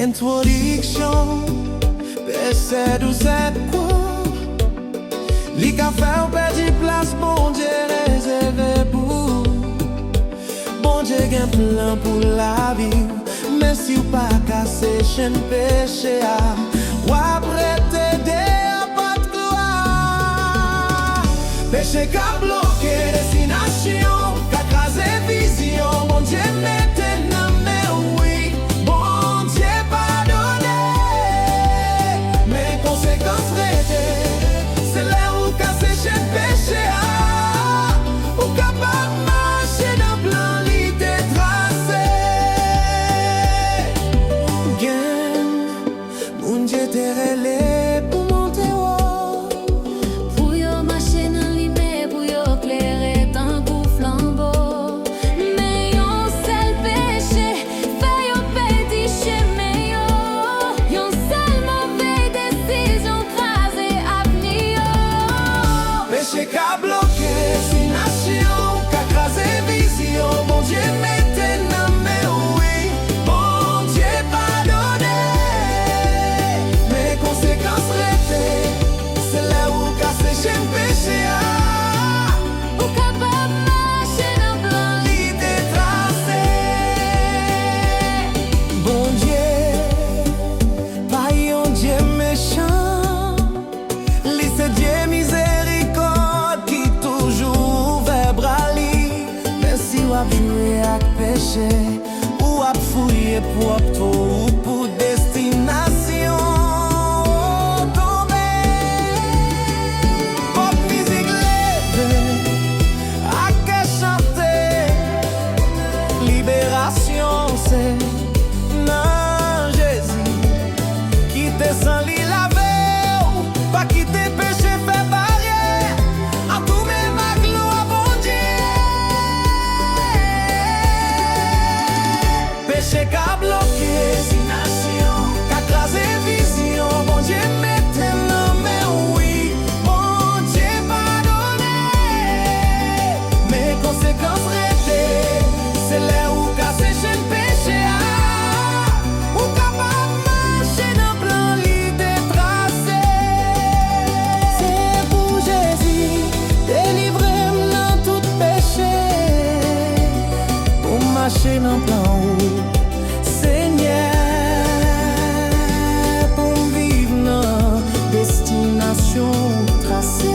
Introduction, péché d'où c'est quoi? Li ka fè ou perdi place, bon Dieu réservé pour. Bon Dieu gen plan pour la vie. Mais si ou pas cassé chaîne péché, ou après t'aider à pas de gloire. Péché qu'a bloqué destination, qu'a crasé vision, bon Dieu mette nan mais oui, bon Dieu pardonné. Mais conséquences réelles, c'est là où cassé chaîne péché, ou capable marcher dans plan l'idée tracé. Mon Dieu t'es relé pour monter haut. Pour yo marcher dans l'hiver, pour yo éclairer tant coup flambeau. Mais yon seul péché, fait yo perdre chemin yo. Yon seul mauvaise décision, crasé avenir yo. Péché qu'a bloqué destination, qu'a crasé vision, bon Dieu mette nan mais oui, bon Dieu pardonné. Mais conséquences réelles, c'est là où cassé chaîne péché, Ou capable marcher dans plan l'idée tracée. Bon Dieu, pas yon Dieu méchant, lui c'est Dieu miséricorde qui toujours ouvert bras li. Mais si ou a joué avec péché, ou a fouillé pour toi ou pour destination, tombé. Pop musique levée, à que chanter, libération c'est non Jésus qui te sans li laver, pas quitter péché fait barrière, en tout même ma gloire bon Dieu. Péché qu'a bloqué destination, qu'a crasé vision, bon Dieu mette nan mais oui, bon Dieu pardonné. Mais conséquences réelles, c'est là où cassé chaîne péché, ou capable marcher dans plan l'idée tracée. C'est pour Jésus, délivrez-moi dans tout péché, pour marcher dans plan où Seigneur, pour vivre dans destination tracée.